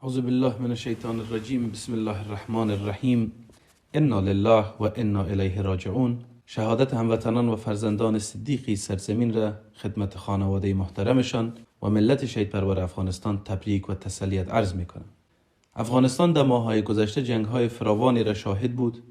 اعوذ بالله من الشیطان الرجیم. بسم الله الرحمن الرحیم. انا لله و انا الیه راجعون. شهادت هموطنان و فرزندان صدیقی سرزمین را خدمت خانواده محترمشان و ملت شهید پرور افغانستان تبریک و تسلیت عرض میکنم. افغانستان در ماه‌های گذشته جنگ‌های فراوانی را شاهد بود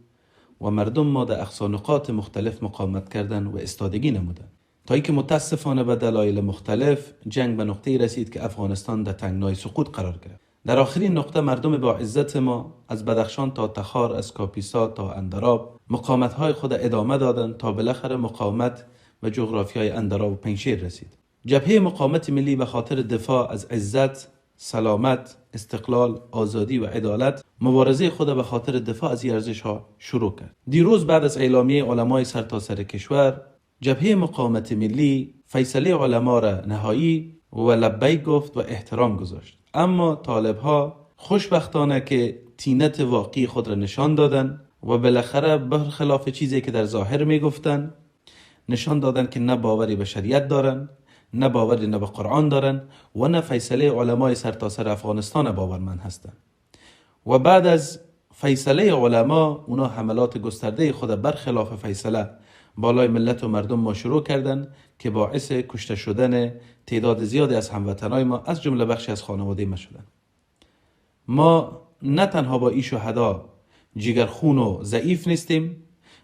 و مردم ما در اقصا نقاط مختلف مقاومت کردند و استادگی نمودند، تا اینکه متاسفانه به دلایل مختلف جنگ به نقطه‌ای رسید که افغانستان در تنگنای سقوط قرار گرفت. در آخرین نقطه مردم با عزت ما از بدخشان تا تخار، از کاپیسا تا اندراب مقاومت‌های خود ادامه دادند تا بالاخره مقاومت و جغرافیای اندراب و پنجشیر رسید. جبهه مقاومت ملی به خاطر دفاع از عزت، سلامت، استقلال، آزادی و عدالت مبارزه خود به خاطر دفاع از این ارزش‌ها شروع کرد. دیروز بعد از اعلامیه علمای سرتاسر کشور، جبهه مقاومت ملی فیصله علما را نهایی و لبیک گفت و احترام گذاشت. اما طالب‌ها خوشبختانه که طینت واقعی خود را نشان دادند و بالاخره برخلاف چیزی که در ظاهر میگفتند نشان دادند که نه باوری به شریعت دارند، نه باوری نه به قرآن دارند و نه فیصله علمای سرتاسر افغانستان باورمند هستند. و بعد از فیصله علما اونا حملات گسترده خود برخلاف فیصله بالای ملت و مردم ما شروع کردند که باعث کشته شدن تعداد زیادی از هموطنای ما از جمله بخشی از خانواده ما شدند. ما نه تنها با این شهدا جگرخون و ضعیف نیستیم،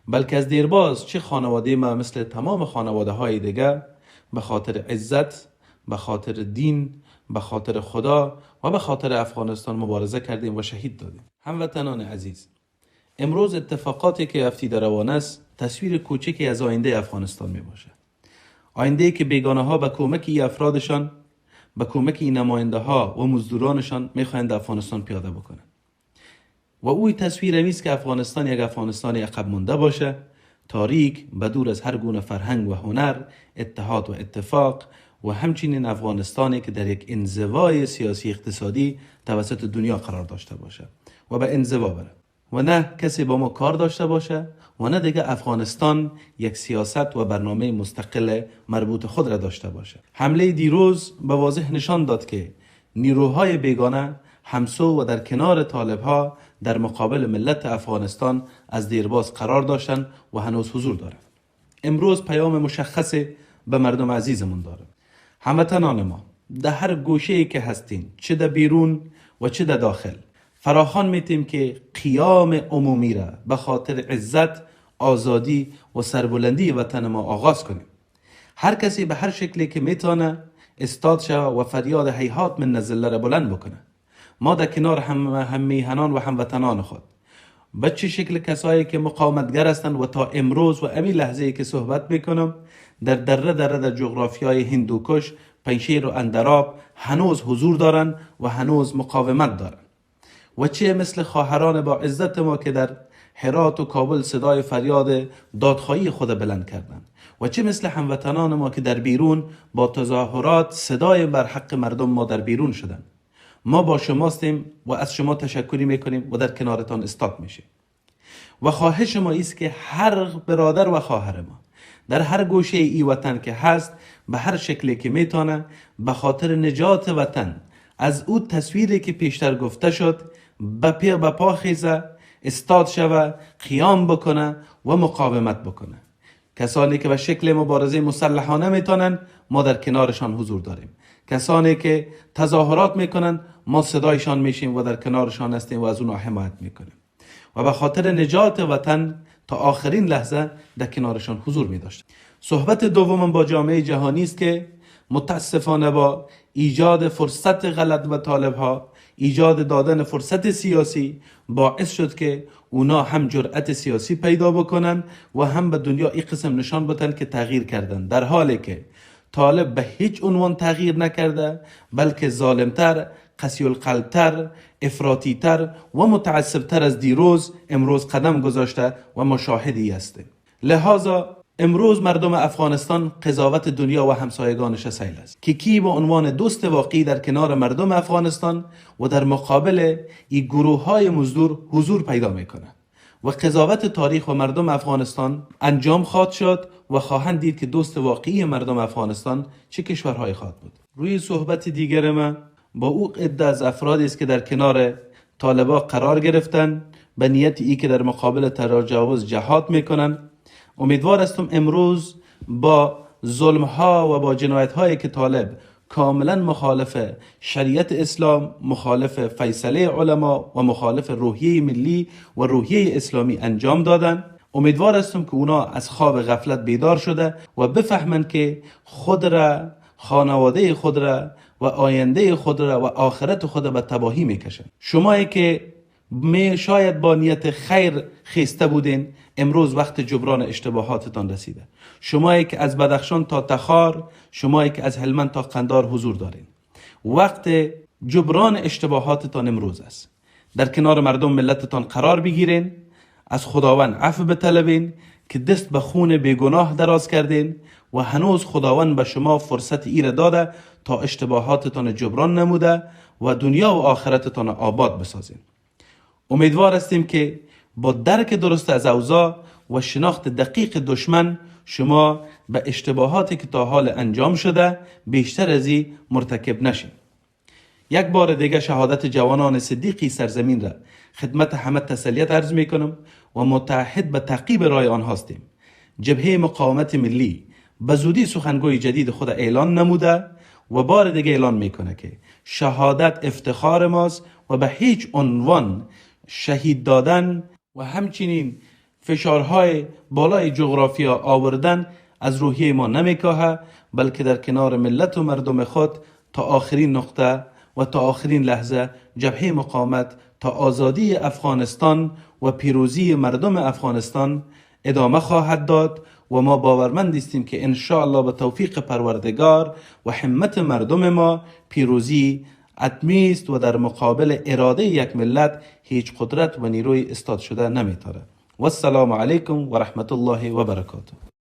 بلکه از دیرباز چه خانواده ما مثل تمام خانواده های دیگه به خاطر عزت، به خاطر دین، به خاطر خدا و به خاطر افغانستان مبارزه کردیم و شهید دادیم. هموطنان عزیز، امروز اتفاقاتی که افتیده روان است تصویر کوچکی از آینده افغانستان می باشه. آینده که بیگانه ها به کمک این افرادشان، به کمک این نماینده ها و مزدورانشان میخواهند افغانستان پیاده بکنند. و اوی تصویر امیست که افغانستان یک افغانستان عقب مونده باشه، تاریک، بدور از هر گونه فرهنگ و هنر، اتحاد و اتفاق، و همچنین افغانستانی که در یک انزوای سیاسی اقتصادی توسط دنیا قرار داشته باشه و به انزوا بره و نه کسی با ما کار داشته باشه و نه دیگه افغانستان یک سیاست و برنامه مستقل مربوط خود را داشته باشه. حمله دیروز به واضح نشان داد که نیروهای بیگانه همسو و در کنار طالبها در مقابل ملت افغانستان از دیرباز قرار داشتن و هنوز حضور دارند. امروز پیام مشخصی به مردم عزیزمون داره. هموطنان ما در هر گوشه‌ای که هستین، چه در بیرون و چه در داخل، فراخوان میتیم که قیام عمومی را به خاطر عزت، آزادی و سربلندی وطن ما آغاز کنیم. هر کسی به هر شکلی که میتونه استاد شود و فریاد هیهات من الذل را بلند بکنه. ما در کنار هم میهنان و هموطنان خود به چه شکل کسایی که مقاومتگر هستند و تا امروز و امی لحظه‌ای که صحبت میکنم در در جغرافیای هندوکش، پنجشیر و اندراب هنوز حضور دارند و هنوز مقاومت دارند. و چه مثل خواهران با عزت ما که در هرات و کابل صدای فریاد دادخواهی خود بلند کردند و چه مثل هموطنان ما که در بیرون با تظاهرات صدای بر حق مردم ما در بیرون شدند. ما با شماستیم و از شما تشکری میکنیم و در کنارتان استاد میشیم. و خواهش ما است که هر برادر و خواهر ما در هر گوشه ای وطن که هست به هر شکلی که میتونه به خاطر نجات وطن از او تصویری که پیشتر گفته شد به پا خیزه، استاد شوه، قیام بکنه و مقاومت بکنه. کسانی که به شکل مبارزه مسلحانه میتونن ما در کنارشان حضور داریم. کسانی که تظاهرات میکنن ما صدایشان میشیم و در کنارشان هستیم و از اونها حمایت میکنیم و به خاطر نجات وطن تا آخرین لحظه در کنارشان حضور میداشتیم. صحبت دومم با جامعه جهانی است که متاسفانه با ایجاد فرصت غلط و طالبها، ایجاد دادن فرصت سیاسی باعث شد که اونا هم جرأت سیاسی پیدا بکنن و هم به دنیا این قسم نشان بدن که تغییر کردن، در حالی که طالب به هیچ عنوان تغییر نکرده، بلکه ظالمتر، قسی القلبتر، افراطیتر و متعصبتر از دیروز امروز قدم گذاشته و مشاهدی است. لذا امروز مردم افغانستان قضاوت دنیا و همسایگانش سیل است که کی به عنوان دوست واقعی در کنار مردم افغانستان و در مقابل این گروه های مزدور حضور پیدا میکنه و قضاوت تاریخ و مردم افغانستان انجام خواهد شد و خواهند دید که دوست واقعی مردم افغانستان چه کشورهای خواهد بود. روی صحبت دیگر ما با او عده از افرادی است که در کنار طالبا قرار گرفتن به نیت ای که در مقابل تجاوز جهاد میکنن. امیدوار هستم امروز با ظلم ها و با جنایت هایی که طالب کاملا مخالف شریعت اسلام، مخالف فیصله علما و مخالف روحیه ملی و روحیه اسلامی انجام دادن، امیدوار هستم که اونا از خواب غفلت بیدار شده و بفهمن که خود را، خانواده خود را و آینده خود را و آخرت خود را به تباهی میکشن. شمایی که شاید با نیت خیر خیسته بودین، امروز وقت جبران اشتباهاتتان رسیده. شمایی که از بدخشان تا تخار، شمایی که از هلمند تا قندار حضور دارین، وقت جبران اشتباهاتتان امروز است. در کنار مردم ملتتان قرار بگیرین، از خداوند عفو بطلبین که دست به خون بیگناه دراز کردین و هنوز خداوند به شما فرصت ایره داده تا اشتباهاتتان جبران نموده و دنیا و آخرتتان آباد بسازین. امیدوار هستیم که با درک درست از اوضاع و شناخت دقیق دشمن شما به اشتباهاتی که تا حال انجام شده بیشتر از این مرتکب نشین. یک بار دیگه شهادت جوانان صدیقی سرزمین را خدمت همه تسلیت عرض می کنم و متعهد به تعقیب رای آن هستیم. جبهه مقاومت ملی به زودی سخنگوی جدید خود اعلان نموده و بار دیگه اعلان میکنه که شهادت افتخار ماست و به هیچ عنوان شهید دادن و همچنین فشارهای بالای جغرافیا آوردن از روحیه ما نمیکاهه، بلکه در کنار ملت و مردم خود تا آخرین نقطه و تا آخرین لحظه جبهه مقاومت تا آزادی افغانستان و پیروزی مردم افغانستان ادامه خواهد داد و ما باورمند هستیم که ان شاء الله به توفیق پروردگار و همت مردم ما پیروزی حتمی است و در مقابل اراده یک ملت هیچ قدرت و نیروی استاد شده نمیتاره. و السلام علیکم و رحمت الله و برکاته.